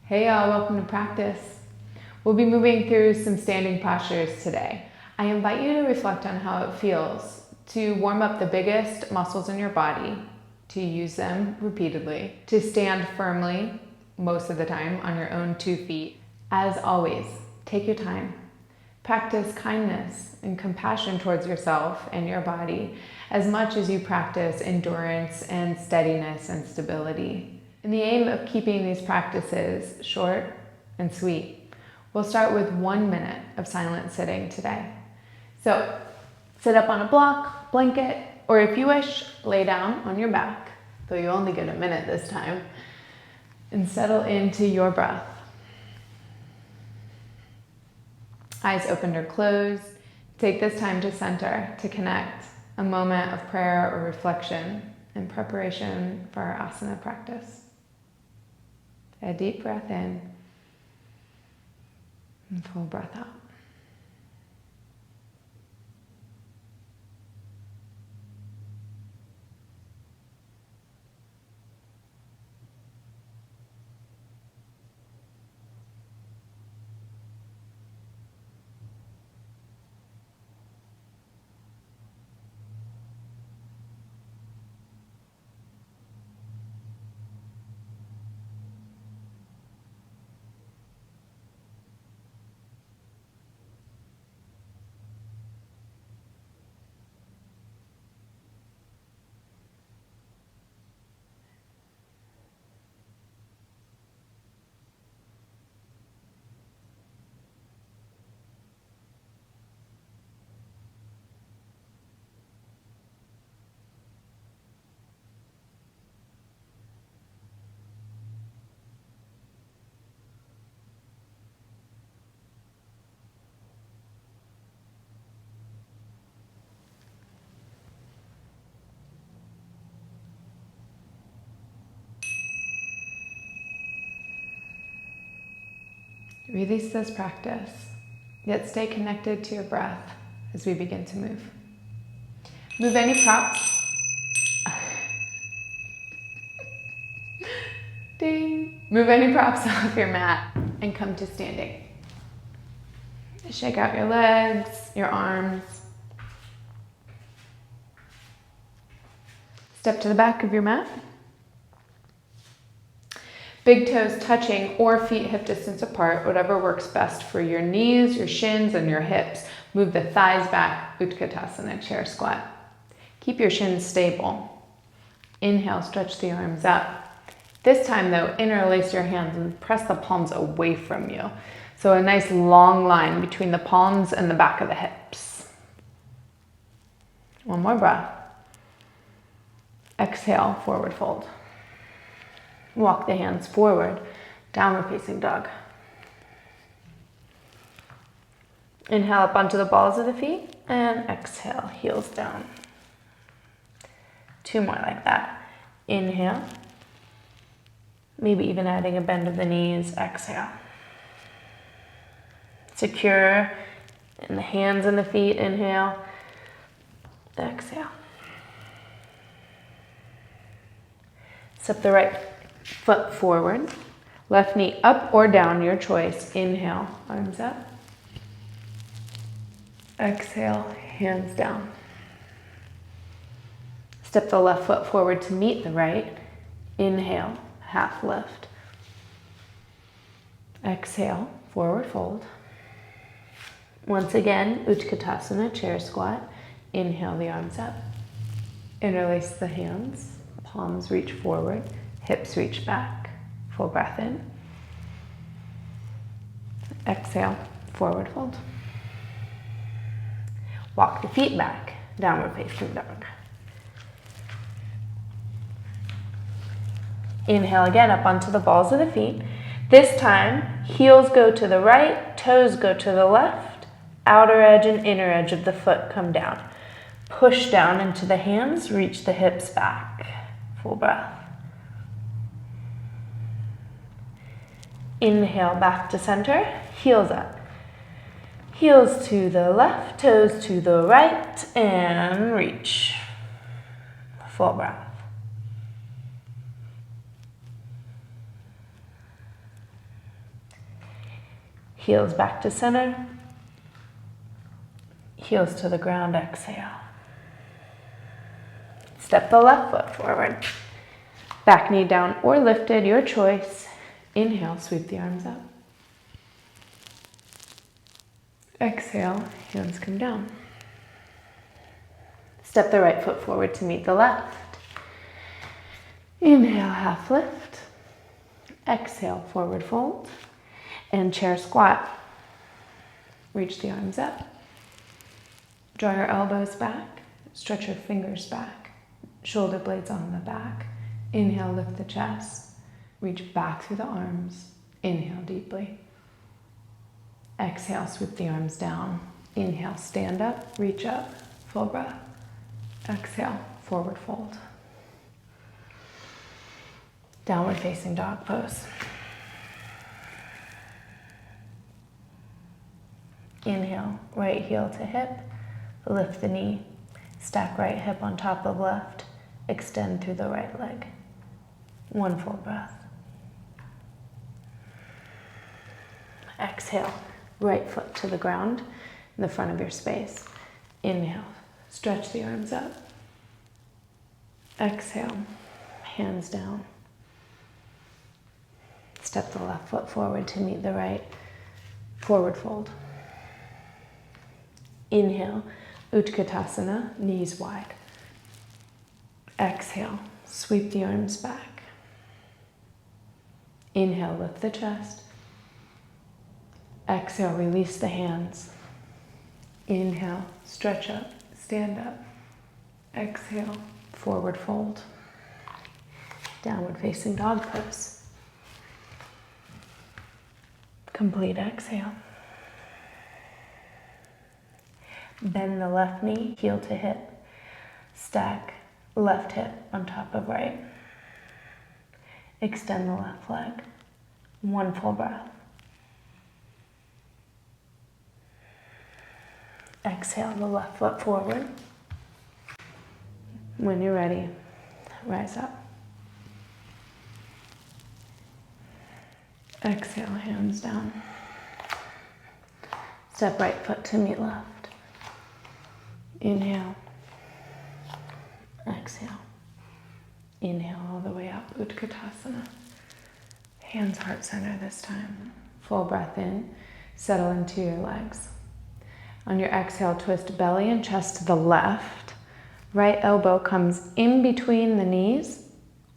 Hey y'all, welcome to practice. We'll be moving through some standing postures today. I invite you to reflect on how it feels to warm up the biggest muscles in your body, to use them repeatedly, to stand firmly most of the time on your own 2 feet. As always, take your time. Practice kindness and compassion towards yourself and your body as much as you practice endurance and steadiness and stability. In the aim of keeping these practices short and sweet, we'll start with 1 minute of silent sitting today. So sit up on a block, blanket, or if you wish, lay down on your back, though you only get a minute this time, and settle into your breath. Eyes opened or closed. Take this time to center, to connect, a moment of prayer or reflection in preparation for our asana practice. A deep breath in and full breath out. Release this practice, yet stay connected to your breath as we begin to move. Move any props. Ding. Move any props off your mat and come to standing. Shake out your legs, your arms. Step to the back of your mat. Big toes touching or feet hip distance apart, whatever works best for your knees, your shins, and your hips. Move the thighs back, Utkatasana, chair squat. Keep your shins stable. Inhale, stretch the arms up. This time though, interlace your hands and press the palms away from you. So a nice long line between the palms and the back of the hips. One more breath. Exhale, forward fold. Walk the hands forward, downward facing dog. Inhale up onto the balls of the feet and exhale, heels down. 2 more like that. Inhale, maybe even adding a bend of the knees, exhale. Secure in the hands and the feet, inhale, exhale. Step the right foot forward, left knee up or down, your choice. Inhale, arms up. Exhale, hands down. Step the left foot forward to meet the right. Inhale, half lift. Exhale, forward fold. Once again, Utkatasana, chair squat. Inhale the arms up. Interlace the hands, palms reach forward. Hips reach back, full breath in. Exhale, forward fold. Walk the feet back, downward facing dog. Inhale again up onto the balls of the feet. This time, heels go to the right, toes go to the left, outer edge and inner edge of the foot come down. Push down into the hands, reach the hips back, full breath. Inhale back to center, heels up. Heels to the left, toes to the right, and reach. Full breath. Heels back to center. Heels to the ground, exhale. Step the left foot forward. Back knee down or lifted, your choice. Inhale, sweep the arms up. Exhale, hands come down. Step the right foot forward to meet the left. Inhale, half lift. Exhale, forward fold. And chair squat. Reach the arms up. Draw your elbows back. Stretch your fingers back. Shoulder blades on the back. Inhale, lift the chest. Reach back through the arms. Inhale deeply. Exhale, sweep the arms down. Inhale, stand up, reach up, full breath. Exhale, forward fold. Downward facing dog pose. Inhale, right heel to hip, lift the knee, stack right hip on top of left, extend through the right leg. One full breath. Exhale, right foot to the ground in the front of your space. Inhale, stretch the arms up. Exhale, hands down. Step the left foot forward to meet the right, forward fold. Inhale, Utkatasana, knees wide. Exhale, sweep the arms back. Inhale, lift the chest. Exhale, release the hands. Inhale, stretch up, stand up. Exhale, forward fold. Downward facing dog pose. Complete exhale. Bend the left knee, heel to hip. Stack left hip on top of right. Extend the left leg. One full breath. Exhale the left foot forward. When you're ready, rise up. Exhale, hands down. Step right foot to meet left. Inhale. Exhale. Inhale all the way up, Utkatasana. Hands heart center this time. Full breath in, settle into your legs. On your exhale, twist belly and chest to the left. Right elbow comes in between the knees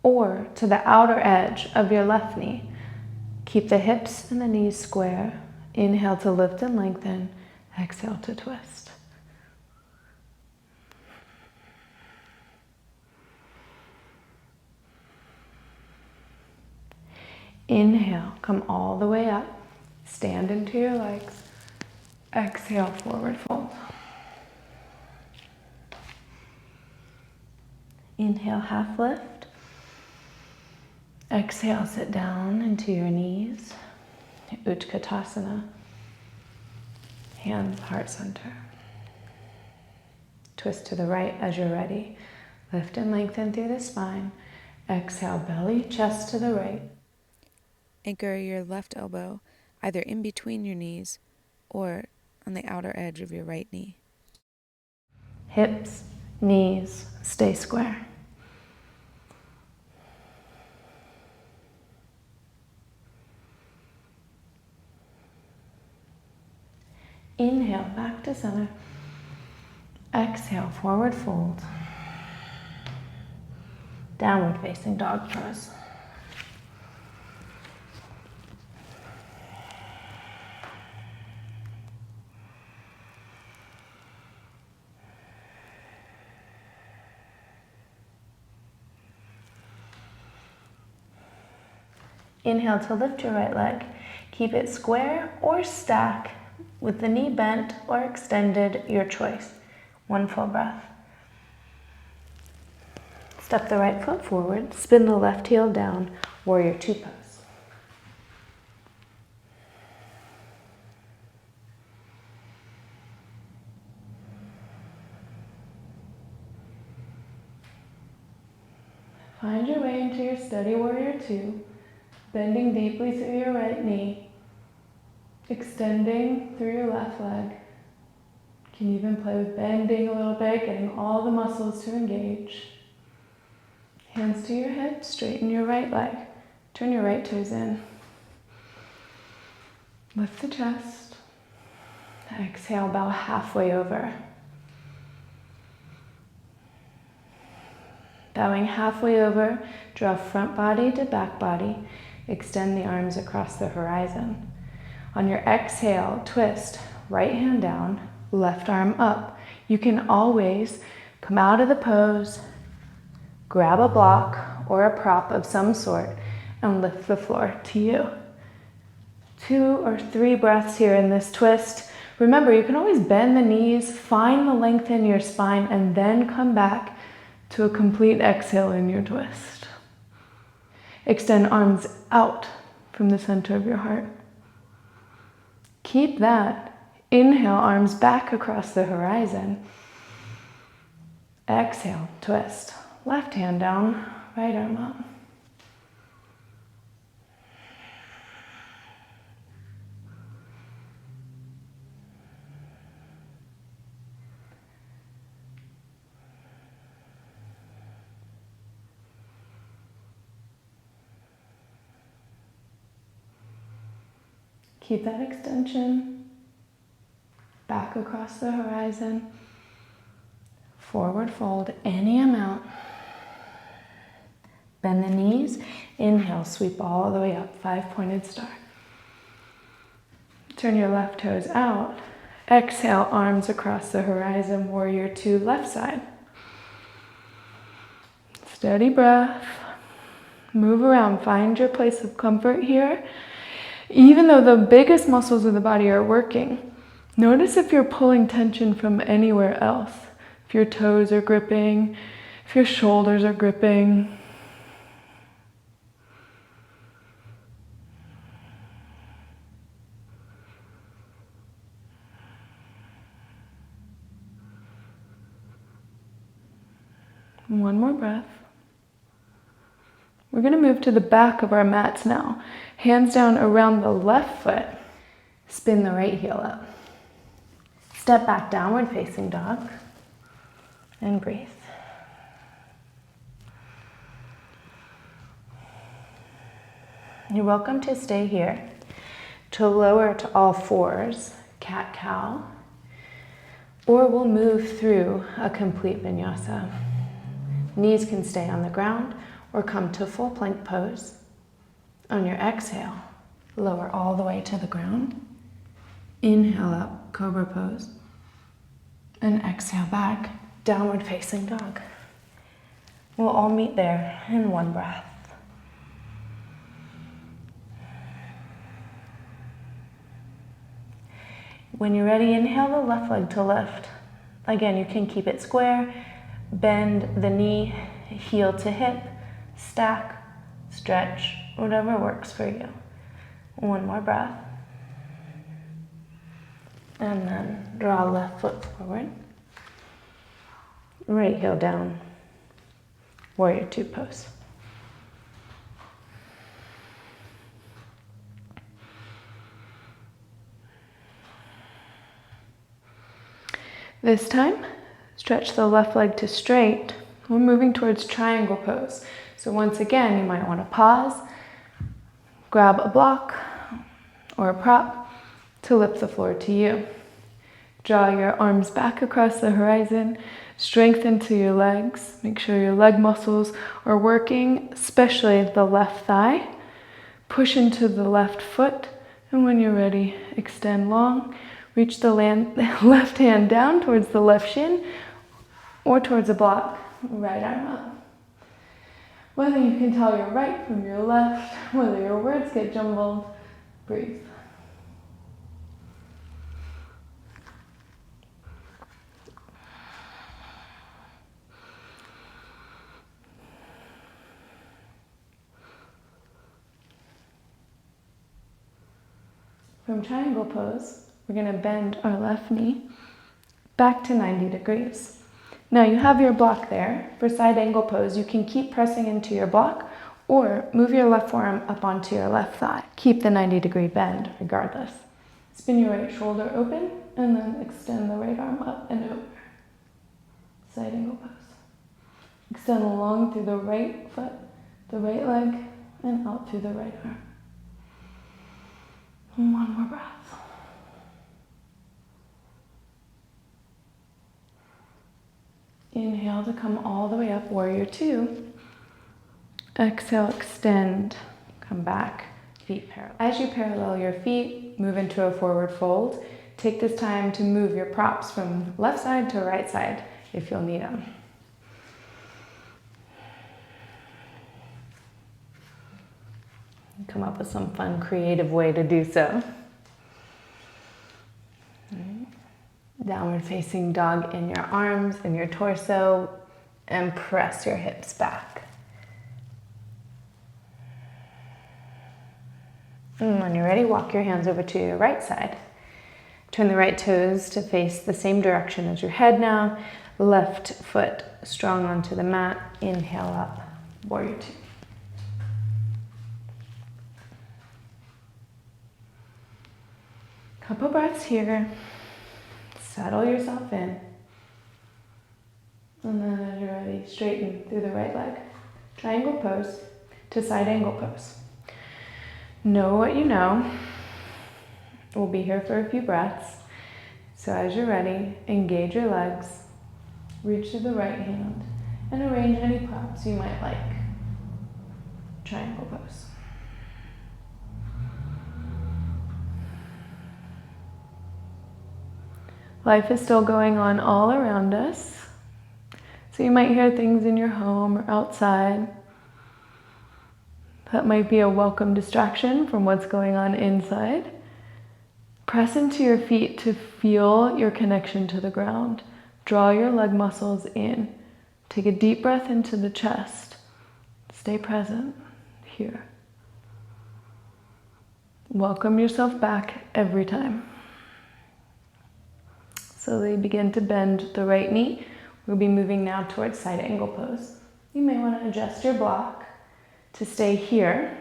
or to the outer edge of your left knee. Keep the hips and the knees square. Inhale to lift and lengthen. Exhale to twist. Inhale, come all the way up. Stand into your legs. Exhale, forward fold. Inhale, half lift. Exhale, sit down into your knees. Utkatasana. Hands heart center. Twist to the right as you're ready. Lift and lengthen through the spine. Exhale, belly, chest to the right. Anchor your left elbow either in between your knees or on the outer edge of your right knee. Hips, knees, stay square. Inhale, back to center. Exhale, forward fold. Downward facing dog pose. Inhale to lift your right leg. Keep it square or stack with the knee bent or extended, your choice. One full breath. Step the right foot forward, spin the left heel down, warrior two pose. Find your way into your steady warrior two, bending deeply through your right knee. Extending through your left leg. You can even play with bending a little bit, getting all the muscles to engage. Hands to your hips, straighten your right leg. Turn your right toes in. Lift the chest. Exhale, bow halfway over. Bowing halfway over, draw front body to back body. Extend the arms across the horizon. On your exhale, twist, right hand down, left arm up. You can always come out of the pose, grab a block or a prop of some sort, and lift the floor to you. 2 or 3 breaths here in this twist. Remember, you can always bend the knees, find the length in your spine, and then come back to a complete exhale in your twist. Extend arms out from the center of your heart. Keep that. Inhale, arms back across the horizon. Exhale, twist. Left hand down, right arm up. Keep that extension. Back across the horizon. Forward fold any amount. Bend the knees. Inhale, sweep all the way up. 5-pointed star. Turn your left toes out. Exhale, arms across the horizon. Warrior 2, left side. Steady breath. Move around. Find your place of comfort here. Even though the biggest muscles of the body are working, notice if you're pulling tension from anywhere else. If your toes are gripping, if your shoulders are gripping. One more breath. We're going to move to the back of our mats now. Hands down around the left foot. Spin the right heel up. Step back, downward facing dog. And breathe. You're welcome to stay here. To lower to all fours, cat-cow. Or we'll move through a complete vinyasa. Knees can stay on the ground or come to full plank pose. On your exhale, lower all the way to the ground. Inhale up, cobra pose. And exhale back, downward facing dog. We'll all meet there in one breath. When you're ready, inhale the left leg to lift. Again, you can keep it square. Bend the knee, heel to hip, stack, stretch, whatever works for you. One more breath. And then draw left foot forward. Right heel down. Warrior 2 pose. This time, stretch the left leg to straight. We're moving towards triangle pose. So once again, you might want to pause, grab a block or a prop to lift the floor to you. Draw your arms back across the horizon, strengthen to your legs. Make sure your leg muscles are working, especially the left thigh. Push into the left foot, and when you're ready, extend long. Reach the left hand down towards the left shin or towards a block. Right arm up. Whether you can tell your right from your left, whether your words get jumbled, breathe. From triangle pose, we're going to bend our left knee back to 90 degrees. Now you have your block there. For side angle pose, you can keep pressing into your block or move your left forearm up onto your left thigh. Keep the 90-degree bend regardless. Spin your right shoulder open and then extend the right arm up and over. Side angle pose. Extend long through the right foot, the right leg, and out through the right arm. And one more breath. Inhale to come all the way up, warrior two. Exhale, extend, come back, feet parallel. As you parallel your feet, move into a forward fold. Take this time to move your props from left side to right side if you'll need them. Come up with some fun, creative way to do so. Downward facing dog in your arms and your torso, and press your hips back. And when you're ready, walk your hands over to your right side. Turn the right toes to face the same direction as your head now. Left foot strong onto the mat. Inhale up, warrior two. Couple breaths here. Settle yourself in. And then as you're ready, straighten through the right leg. Triangle pose to side angle pose. Know what you know. We'll be here for a few breaths. So as you're ready, engage your legs. Reach to the right hand and arrange any props you might like. Triangle pose. Life is still going on all around us. So you might hear things in your home or outside. That might be a welcome distraction from what's going on inside. Press into your feet to feel your connection to the ground. Draw your leg muscles in. Take a deep breath into the chest. Stay present here. Welcome yourself back every time. Slowly begin to bend the right knee. We'll be moving now towards side angle pose. You may want to adjust your block to stay here,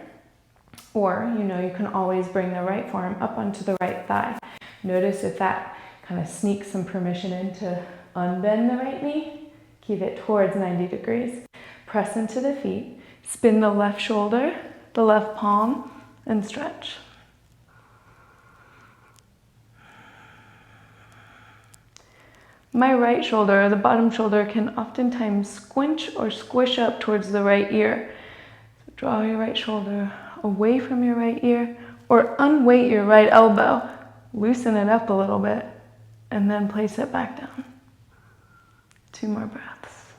or you can always bring the right forearm up onto the right thigh. Notice if that kind of sneaks some permission in to unbend the right knee. Keep it towards 90 degrees. Press into the feet. Spin the left shoulder, the left palm, and stretch. My right shoulder, the bottom shoulder, can oftentimes squinch or squish up towards the right ear. So draw your right shoulder away from your right ear, or unweight your right elbow. Loosen it up a little bit, and then place it back down. 2 more breaths.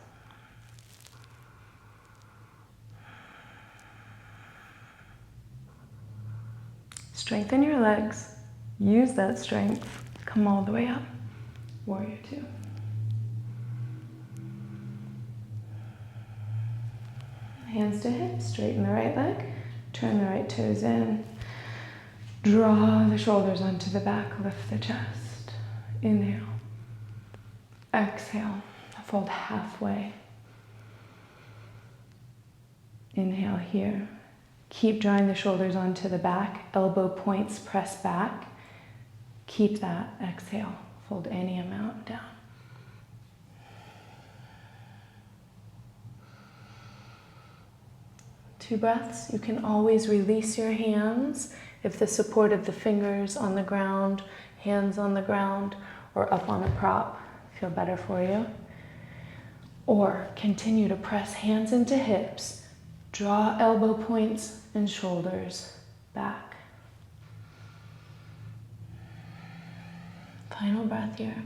Strengthen your legs. Use that strength. Come all the way up. Warrior two. Hands to hips, straighten the right leg, turn the right toes in, draw the shoulders onto the back, lift the chest. Inhale, exhale, fold halfway. Inhale here. Keep drawing the shoulders onto the back, elbow points press back. Keep that, exhale. Fold any amount down. Two breaths. You can always release your hands if the support of the fingers on the ground, hands on the ground, or up on a prop feel better for you. Or continue to press hands into hips, draw elbow points and shoulders back. Final breath here.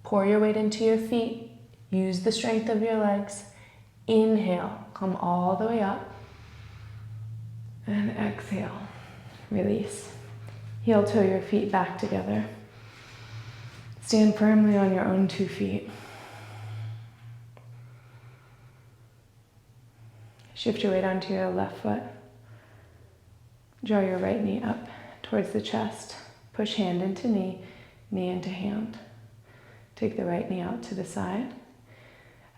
Pour your weight into your feet. Use the strength of your legs. Inhale, come all the way up. And exhale, release. Heel toe your feet back together. Stand firmly on your own 2 feet. Shift your weight onto your left foot. Draw your right knee up towards the chest. Push hand into knee, knee into hand. Take the right knee out to the side.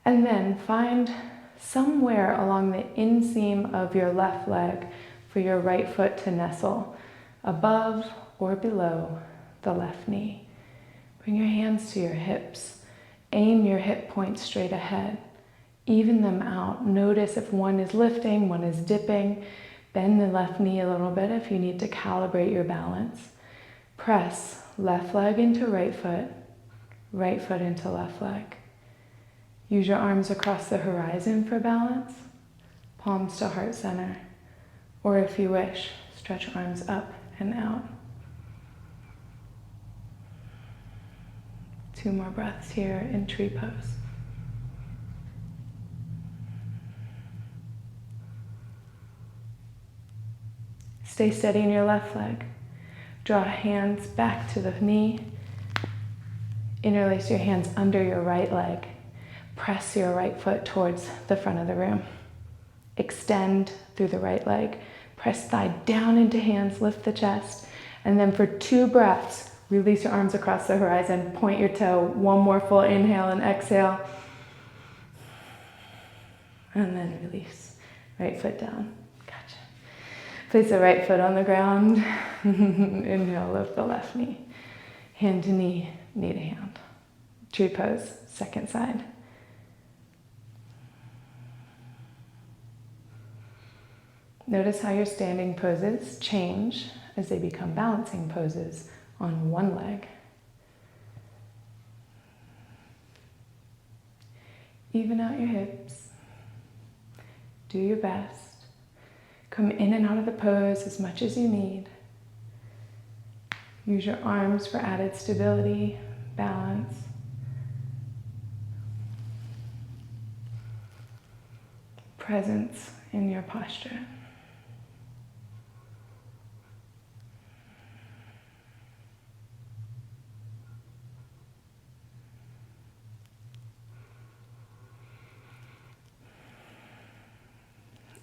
And then find somewhere along the inseam of your left leg for your right foot to nestle. above or below the left knee. Bring your hands to your hips. Aim your hip points straight ahead. Even them out. Notice if one is lifting, one is dipping. Bend the left knee a little bit if you need to calibrate your balance. Press left leg into right foot into left leg. Use your arms across the horizon for balance. Palms to heart center. Or if you wish, stretch arms up and out. 2 more breaths here in tree pose. Stay steady in your left leg. Draw hands back to the knee. Interlace your hands under your right leg. Press your right foot towards the front of the room. Extend through the right leg. Press thigh down into hands, lift the chest. And then for 2 breaths, release your arms across the horizon. Point your toe. 1 more full inhale and exhale. And then release. Right foot down. Gotcha. Place the right foot on the ground. Inhale, lift the left knee. Hand to knee, knee to hand. Tree pose, second side. Notice how your standing poses change as they become balancing poses on one leg. Even out your hips. Do your best. Come in and out of the pose as much as you need. Use your arms for added stability, balance. Presence in your posture.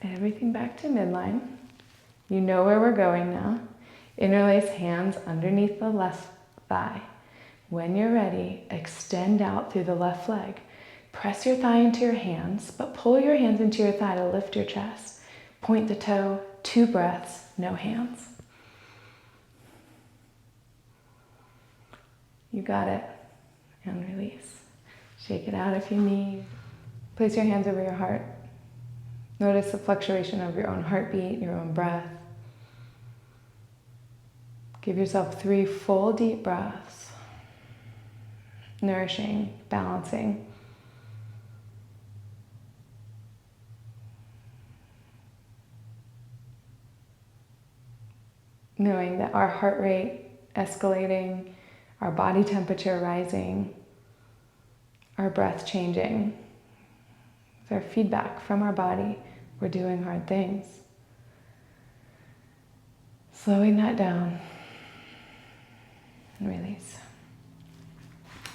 Everything back to midline. You know where we're going now. Interlace hands underneath the left thigh. When you're ready, extend out through the left leg. Press your thigh into your hands, but pull your hands into your thigh to lift your chest. Point the toe, 2 breaths, no hands. You got it. And release. Shake it out if you need. Place your hands over your heart. Notice the fluctuation of your own heartbeat, your own breath. Give yourself 3 full deep breaths. Nourishing, balancing. Knowing that our heart rate escalating, our body temperature rising, our breath changing. It's our feedback from our body. We're doing hard things. Slowing that down and release.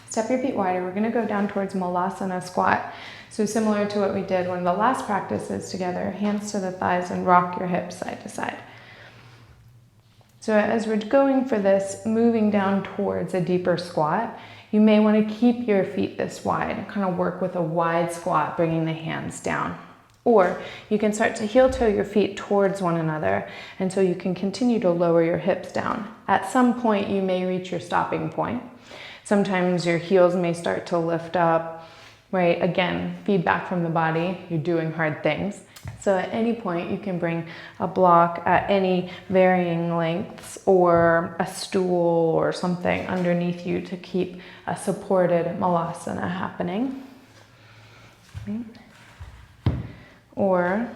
Step your feet wider. We're going to go down towards Malasana squat. So similar to what we did one of the last practices together, hands to the thighs and rock your hips side to side. So as we're going for this, moving down towards a deeper squat, you may want to keep your feet this wide, kind of work with a wide squat, bringing the hands down. Or you can start to heel toe your feet towards one another until you can continue to lower your hips down. At some point, you may reach your stopping point. Sometimes your heels may start to lift up, right? Again, feedback from the body, you're doing hard things. So at any point, you can bring a block at any varying lengths or a stool or something underneath you to keep a supported Malasana happening. Or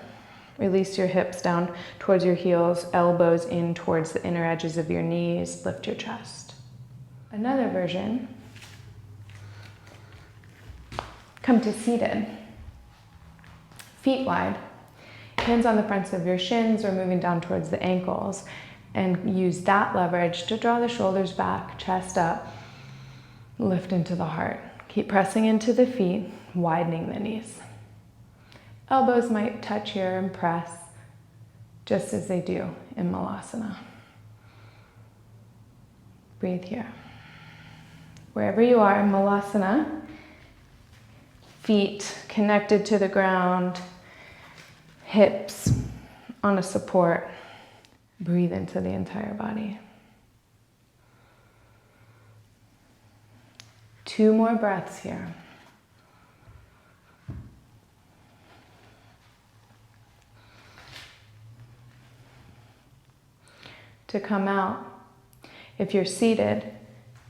release your hips down towards your heels, elbows in towards the inner edges of your knees, lift your chest. Another version, come to seated, feet wide, hands on the fronts of your shins or moving down towards the ankles, and use that leverage to draw the shoulders back, chest up, lift into the heart. Keep pressing into the feet, widening the knees. Elbows might touch here and press, just as they do in Malasana. Breathe here. Wherever you are in Malasana, feet connected to the ground, hips on a support. Breathe into the entire body. 2 more breaths here. To come out, if you're seated,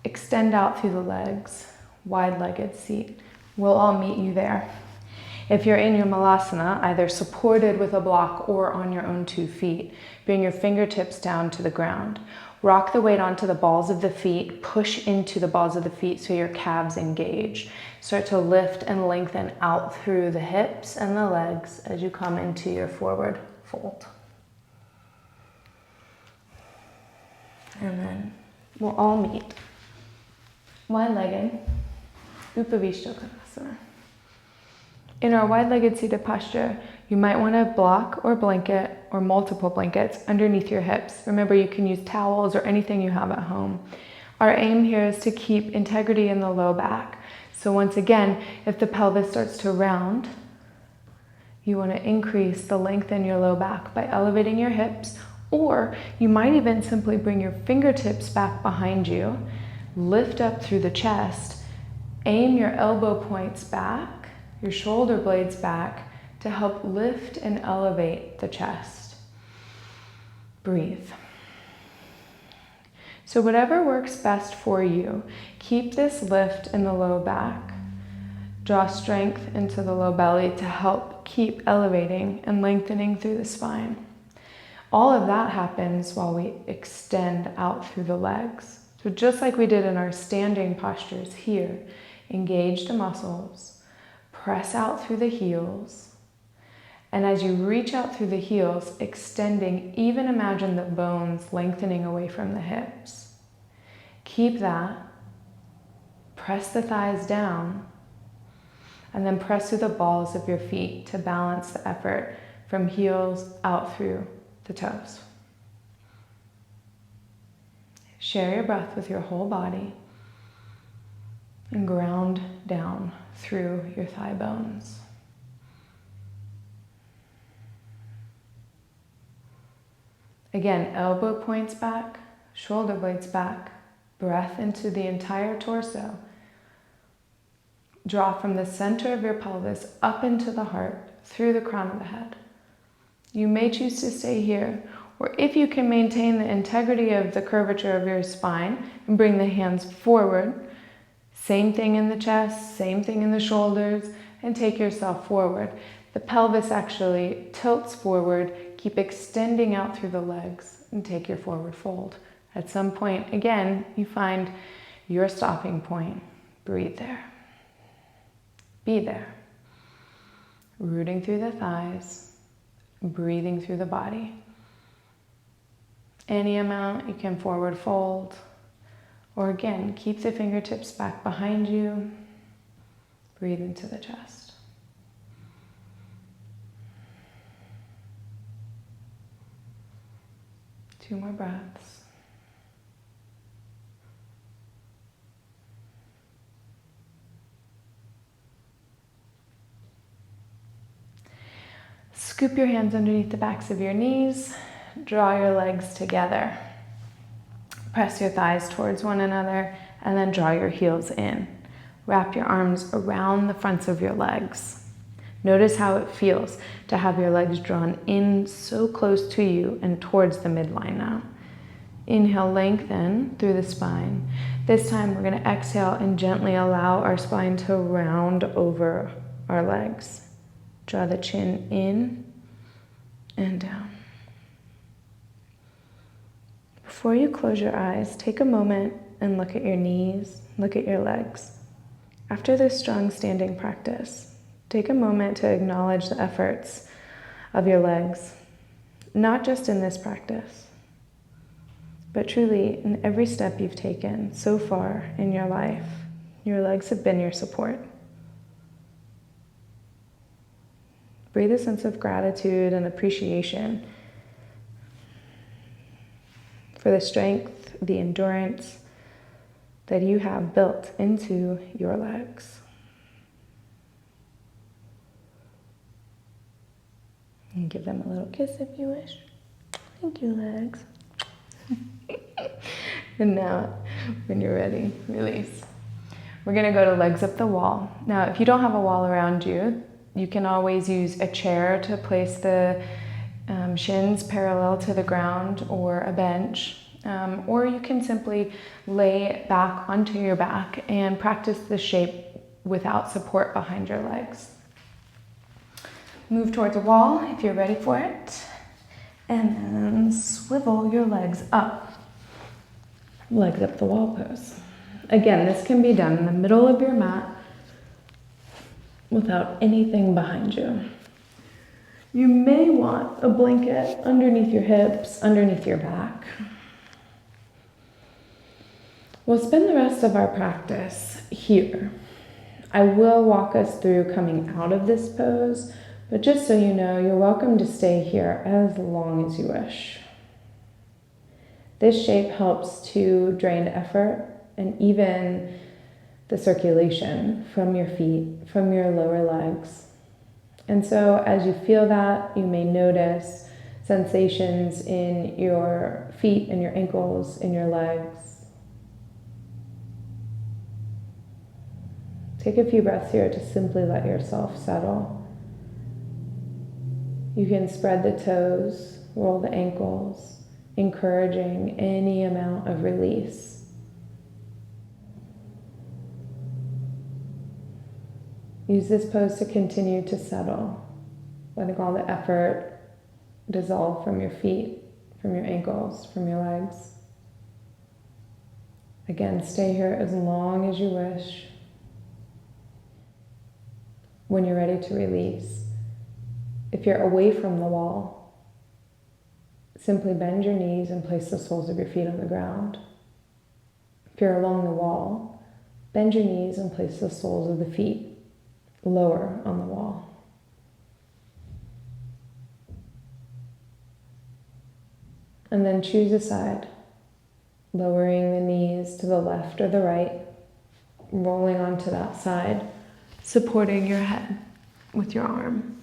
extend out through the legs, wide-legged seat. We'll all meet you there. If you're in your malasana, either supported with a block or on your own 2 feet, bring your fingertips down to the ground. Rock the weight onto the balls of the feet, push into the balls of the feet so your calves engage. Start to lift and lengthen out through the hips and the legs as you come into your forward fold. And then we'll all meet wide-legged, Upavishtokonasana. In our wide-legged seated posture, you might want a block or blanket or multiple blankets underneath your hips. Remember, you can use towels or anything you have at home. Our aim here is to keep integrity in the low back. So once again, if the pelvis starts to round, you want to increase the length in your low back by elevating your hips, or you might even simply bring your fingertips back behind you, lift up through the chest, aim your elbow points back, your shoulder blades back to help lift and elevate the chest. Breathe. So whatever works best for you, keep this lift in the low back. Draw strength into the low belly to help keep elevating and lengthening through the spine. All of that happens while we extend out through the legs. So just like we did in our standing postures here, engage the muscles, press out through the heels, and as you reach out through the heels, extending, even imagine the bones lengthening away from the hips. Keep that. Press the thighs down, and then press through the balls of your feet to balance the effort from heels out through the toes. Share your breath with your whole body and ground down through your thigh bones. Again, elbow points back, shoulder blades back, breath into the entire torso. Draw from the center of your pelvis up into the heart, through the crown of the head. You may choose to stay here, or if you can maintain the integrity of the curvature of your spine and bring the hands forward, same thing in the chest, same thing in the shoulders, and take yourself forward. The pelvis actually tilts forward. Keep extending out through the legs and take your forward fold. At some point, again, you find your stopping point. Breathe there. Be there. Rooting through the thighs, breathing through the body. Any amount you can forward fold, or again, keep the fingertips back behind you. Breathe into the chest. Two more breaths. Scoop your hands underneath the backs of your knees. Draw your legs together. Press your thighs towards one another and then draw your heels in. Wrap your arms around the fronts of your legs. Notice how it feels to have your legs drawn in so close to you and towards the midline now. Inhale, lengthen through the spine. This time we're going to exhale and gently allow our spine to round over our legs. Draw the chin in and down. Before you close your eyes, take a moment and look at your knees, look at your legs. After this strong standing practice, take a moment to acknowledge the efforts of your legs, not just in this practice, but truly in every step you've taken so far in your life. Your legs have been your support. Breathe a sense of gratitude and appreciation for the strength, the endurance that you have built into your legs. And give them a little kiss if you wish. Thank you, legs. And now, when you're ready, release. We're gonna go to legs up the wall. Now, if you don't have a wall around you, you can always use a chair to place the shins parallel to the ground, or a bench. Or you can simply lay back onto your back and practice the shape without support behind your legs. Move towards a wall if you're ready for it. And then swivel your legs up. Legs up the wall pose. Again, this can be done in the middle of your mat without anything behind you. You may want a blanket underneath your hips, underneath your back. We'll spend the rest of our practice here. I will walk us through coming out of this pose, but just so you know, you're welcome to stay here as long as you wish. This shape helps to drain effort and even the circulation from your feet, from your lower legs. And so as you feel that, you may notice sensations in your feet and your ankles, in your legs. Take a few breaths here to simply let yourself settle. You can spread the toes, roll the ankles, encouraging any amount of release. Use this pose to continue to settle, letting all the effort dissolve from your feet, from your ankles, from your legs. Again, stay here as long as you wish. When you're ready to release, if you're away from the wall, simply bend your knees and place the soles of your feet on the ground. If you're along the wall, bend your knees and place the soles of the feet lower on the wall. And then choose a side, lowering the knees to the left or the right, rolling onto that side, supporting your head with your arm.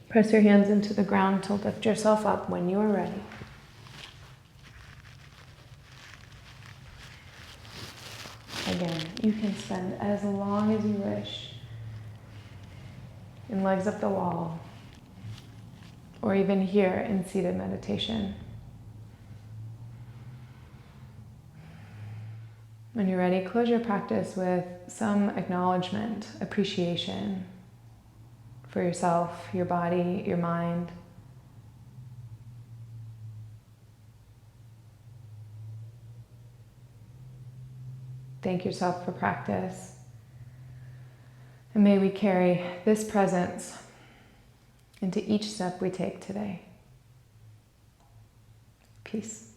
Press your hands into the ground to lift yourself up when you are ready. Again, you can spend as long as you wish in legs up the wall, or even here in seated meditation. When you're ready, close your practice with some acknowledgement, appreciation for yourself, your body, your mind. Thank yourself for practice. And may we carry this presence into each step we take today. Peace.